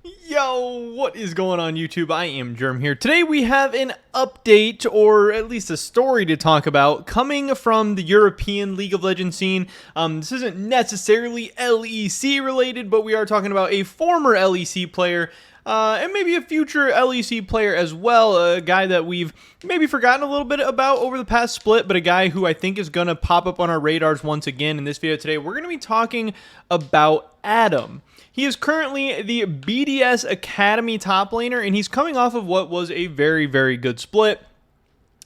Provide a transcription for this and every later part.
Yo, what is going on YouTube? I am Germ here. Today we have an update, or at least a story to talk about, coming from the European League of Legends scene. This isn't necessarily LEC related, but we are talking about a former LEC player, and maybe a future LEC player as well, a guy that we've maybe forgotten a little bit about over the past split, but a guy who I think is going to pop up on our radars once again in this video today. We're going to be talking about Adam. He is currently the BDS Academy top laner, and he's coming off of what was a very, very good split.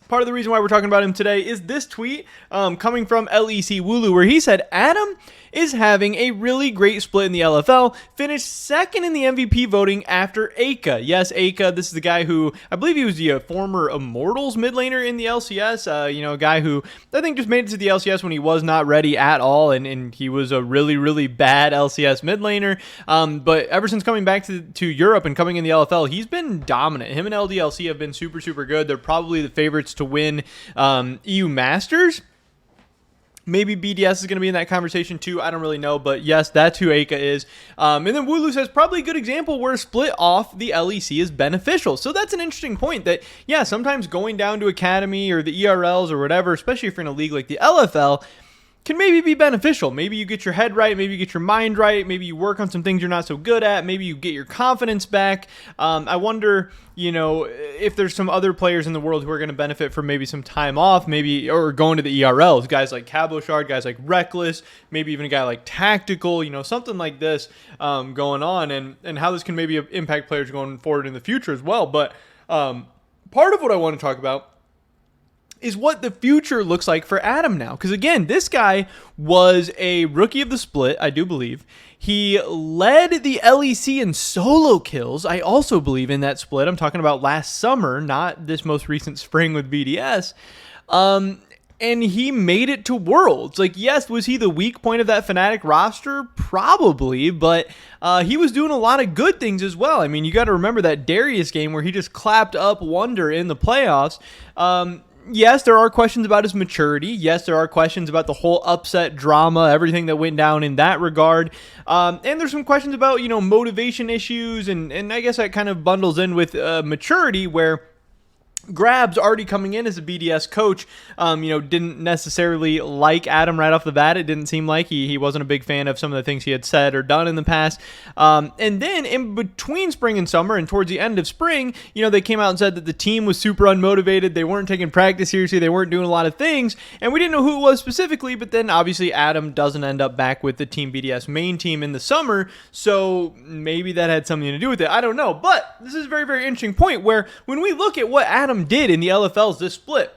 Part of the reason why we're talking about him today is this tweet coming from LEC Wooloo, where he said, Adam is having a really great split in the LFL, finished second in the MVP voting after Aka. Yes, Aka, this is the guy who, I believe he was the former Immortals mid laner in the LCS, a guy who I think just made it to the LCS when he was not ready at all, and he was a really, really bad LCS mid laner, but ever since coming back to Europe and coming in the LFL, he's been dominant. Him and LDLC have been super, super good. They're probably the favorites to win EU Masters. Maybe BDS is going to be in that conversation too. I don't really know, but yes, that's who Aka is. And then Wooloo says probably a good example where a split off the LEC is beneficial. So that's an interesting point that, yeah, sometimes going down to Academy or the ERLs or whatever, especially if you're in a league like the LFL, can maybe be beneficial. Maybe you get your head right, maybe you get your mind right, maybe you work on some things you're not so good at, maybe you get your confidence back. I wonder, if there's some other players in the world who are going to benefit from maybe some time off, maybe, or going to the ERLs, guys like Cabochard, guys like Reckless, maybe even a guy like Tactical, something like this going on, and how this can maybe impact players going forward in the future as well. But part of what I want to talk about is what the future looks like for Adam now. Because again, this guy was a rookie of the split, I do believe. He led the LEC in solo kills, I also believe, in that split. I'm talking about last summer, not this most recent spring with BDS. And he made it to Worlds. Like, yes, was he the weak point of that Fnatic roster? Probably, but he was doing a lot of good things as well. I mean, you got to remember that Darius game where he just clapped up Wunder in the playoffs. Yes, there are questions about his maturity. Yes, there are questions about the whole upset drama, everything that went down in that regard. And there's some questions about, motivation issues, and I guess that kind of bundles in with maturity, where Grabs, already coming in as a BDS coach, didn't necessarily like Adam right off the bat. It didn't seem like he wasn't a big fan of some of the things he had said or done in the past. And then in between spring and summer and towards the end of spring, they came out and said that the team was super unmotivated. They weren't taking practice seriously. They weren't doing a lot of things. And we didn't know who it was specifically, but then obviously Adam doesn't end up back with the Team BDS main team in the summer. So maybe that had something to do with it. I don't know. But this is a very, very interesting point where when we look at what Adam did in the LFLs this split,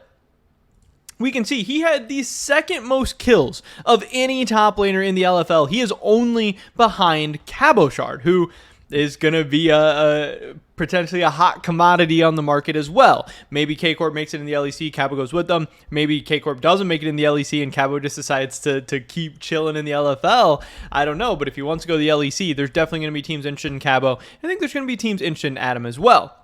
we can see he had the second most kills of any top laner in the LFL. He is only behind Cabochard, who is going to be a potentially a hot commodity on the market as well. Maybe K-Corp makes it in the LEC, Cabo goes with them. Maybe K-Corp doesn't make it in the LEC and Cabo just decides to keep chilling in the LFL. I don't know, but if he wants to go to the LEC, there's definitely going to be teams interested in Cabo. I think there's going to be teams interested in Adam as well.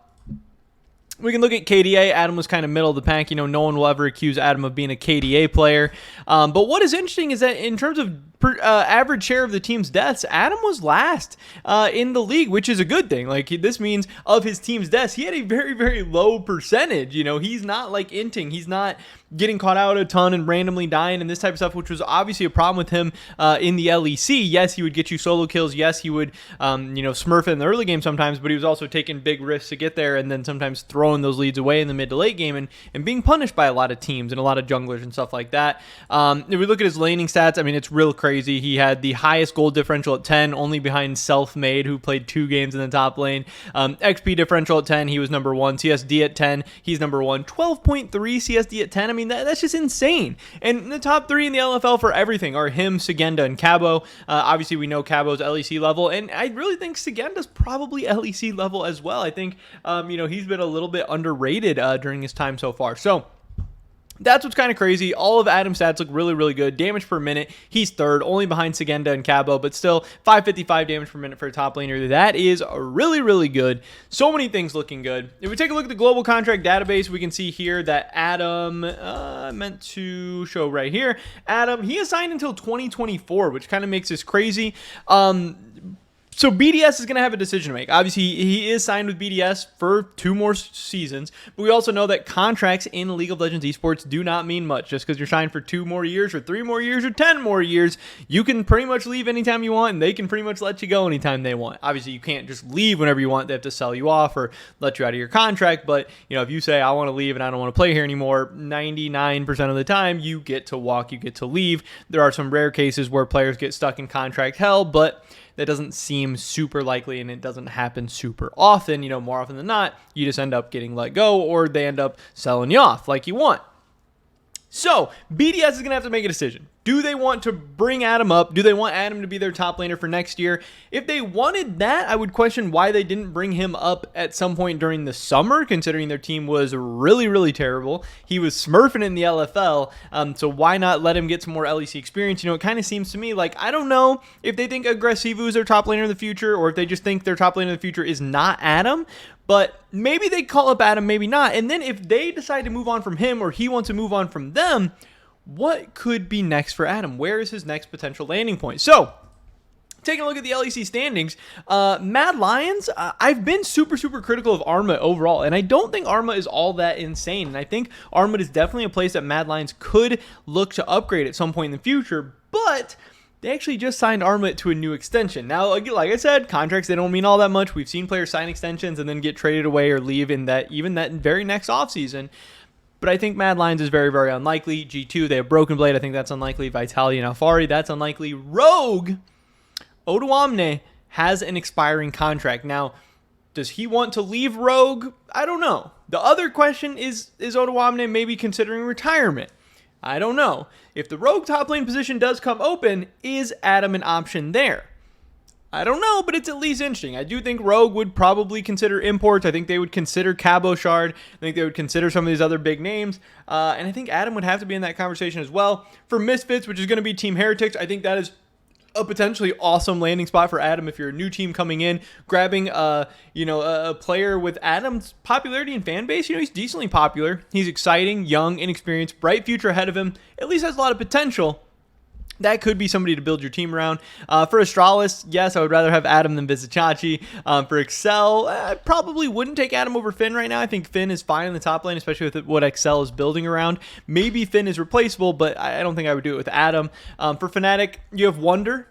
We can look at KDA. Adam was kind of middle of the pack. No one will ever accuse Adam of being a KDA player. But what is interesting is that in terms of average share of the team's deaths, Adam was last in the league, which is a good thing. Like, this means of his team's deaths, he had a very, very low percentage. He's not like inting. He's not getting caught out a ton and randomly dying and this type of stuff, which was obviously a problem with him in the LEC. Yes, he would get you solo kills. Yes, he would, smurf it in the early game sometimes, but he was also taking big risks to get there and then sometimes throwing those leads away in the mid to late game and being punished by a lot of teams and a lot of junglers and stuff like that. If we look at his laning stats, I mean, it's real crazy. He had the highest gold differential at 10, only behind Selfmade, who played 2 games in the top lane. XP differential at 10, he was number 1. CSD at 10, he's number 1. 12.3 CSD at 10. I mean, that's just insane. And the top 3 in the LFL for everything are him, Sagenda, and Cabo. Obviously, we know Cabo's LEC level, and I really think Sagenda's probably LEC level as well. I think, he's been a little bit underrated during his time so far. So that's what's kind of crazy. All of Adam's stats look really, really good. Damage per minute, he's third, only behind Sagenda and Cabo, but still 555 damage per minute for a top laner. That is really, really good. So many things looking good. If we take a look at the global contract database, we can see here that Adam, meant to show right here, Adam, he is signed until 2024, which kind of makes this crazy. So BDS is going to have a decision to make. Obviously, he is signed with BDS for 2 more seasons, but we also know that contracts in League of Legends esports do not mean much. Just because you're signed for 2 more years or 3 more years or 10 more years, you can pretty much leave anytime you want, and they can pretty much let you go anytime they want. Obviously, you can't just leave whenever you want. They have to sell you off or let you out of your contract, but if you say, I want to leave and I don't want to play here anymore, 99% of the time, you get to walk, you get to leave. There are some rare cases where players get stuck in contract hell, but that doesn't seem super likely, and it doesn't happen super often. More often than not, you just end up getting let go, or they end up selling you off like you want. So BDS is going to have to make a decision. Do they want to bring Adam up? Do they want Adam to be their top laner for next year? If they wanted that, I would question why they didn't bring him up at some point during the summer, considering their team was really, really terrible. He was smurfing in the LFL, so why not let him get some more LEC experience? It kind of seems to me like, I don't know if they think Agresivo is their top laner in the future, or if they just think their top laner in the future is not Adam. But maybe they call up Adam, maybe not. And then if they decide to move on from him, or he wants to move on from them, what could be next for Adam? Where is his next potential landing point? So, taking a look at the LEC standings, Mad Lions, I've been super, super critical of Arma overall, and I don't think Arma is all that insane. And I think Arma is definitely a place that Mad Lions could look to upgrade at some point in the future, but they actually just signed Arma to a new extension. Now, like I said, contracts, they don't mean all that much. We've seen players sign extensions and then get traded away or leave in that very next offseason. But I think Mad Lions is very, very unlikely. G2, they have Broken Blade. I think that's unlikely. Vitality and Alphari, that's unlikely. Rogue, Odoamne has an expiring contract. Now, does he want to leave Rogue? I don't know. The other question is Odoamne maybe considering retirement? I don't know. If the Rogue top lane position does come open, is Adam an option there? I don't know, but it's at least interesting. I do think Rogue would probably consider imports. I think they would consider Cabochard. I think they would consider some of these other big names. And I think Adam would have to be in that conversation as well. For Misfits, which is going to be Team Heretics, I think that is a potentially awesome landing spot for Adam if you're a new team coming in, grabbing a player with Adam's popularity and fan base. He's decently popular. He's exciting, young, inexperienced, bright future ahead of him. At least has a lot of potential. That could be somebody to build your team around. For Astralis, yes, I would rather have Adam than Vizicachi. For Excel, I probably wouldn't take Adam over Finn right now. I think Finn is fine in the top lane, especially with what Excel is building around. Maybe Finn is replaceable, but I don't think I would do it with Adam. For Fnatic, you have Wonder.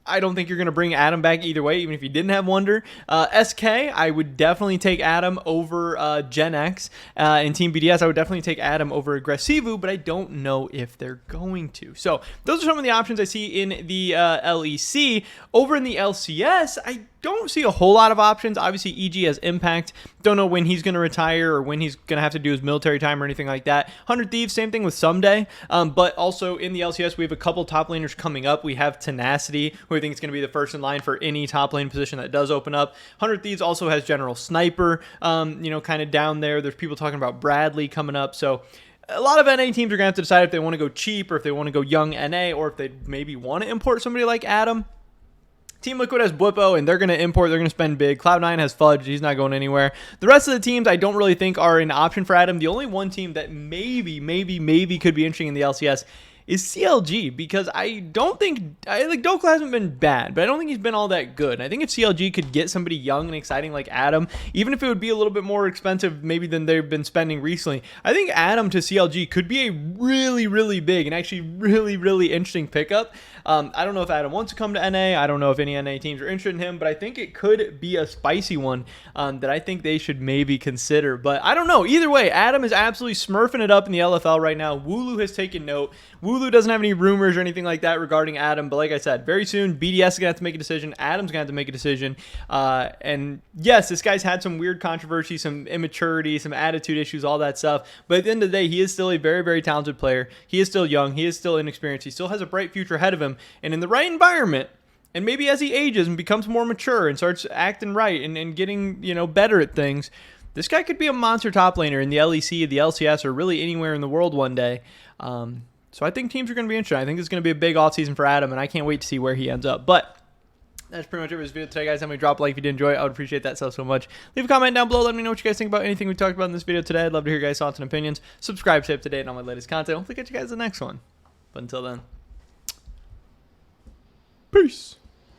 I don't think you're going to bring Adam back either way, even if you didn't have Wonder. SK, I would definitely take Adam over Gen X. In Team BDS, I would definitely take Adam over Agresivo, but I don't know if they're going to. So those are some of the options I see in the LEC. Over in the LCS, I don't see a whole lot of options. Obviously, EG has Impact. Don't know when he's going to retire or when he's going to have to do his military time or anything like that. 100 Thieves, same thing with Someday. But also in the LCS, we have a couple top laners coming up. We have Tenacity, who I think is going to be the first in line for any top lane position that does open up. 100 Thieves also has General Sniper, kind of down there. There's people talking about Bradley coming up. So a lot of NA teams are going to have to decide if they want to go cheap or if they want to go young NA or if they maybe want to import somebody like Adam. Team Liquid has Bwipo, and they're going to import. They're going to spend big. Cloud9 has Fudge. He's not going anywhere. The rest of the teams I don't really think are an option for Adam. The only one team that maybe could be interesting in the LCS is CLG, because I think Dokla hasn't been bad, but I don't think he's been all that good. And I think if CLG could get somebody young and exciting like Adam, even if it would be a little bit more expensive maybe than they've been spending recently, I think Adam to CLG could be a really, really big and actually really, really interesting pickup. I don't know if Adam wants to come to NA. I don't know if any NA teams are interested in him, but I think it could be a spicy one that I think they should maybe consider. But I don't know. Either way, Adam is absolutely smurfing it up in the LFL right now. Wooloo has taken note. Wooloo doesn't have any rumors or anything like that regarding Adam, but like I said, very soon BDS is going to have to make a decision. Adam's going to have to make a decision. And yes, this guy's had some weird controversy, some immaturity, some attitude issues, all that stuff. But at the end of the day, he is still a very, very talented player. He is still young. He is still inexperienced. He still has a bright future ahead of him. And in the right environment, and maybe as he ages and becomes more mature and starts acting right and getting, better at things, this guy could be a monster top laner in the LEC, the LCS, or really anywhere in the world one day. So I think teams are going to be interested. I think it's going to be a big offseason for Adam, and I can't wait to see where he ends up. But that's pretty much it for this video today, guys. Let me drop a like if you did enjoy it. I would appreciate that so much. Leave a comment down below. Let me know what you guys think about anything we talked about in this video today. I'd love to hear your guys' thoughts and opinions. Subscribe to stay up to date on my latest content. Hopefully catch you guys in the next one. But until then, peace.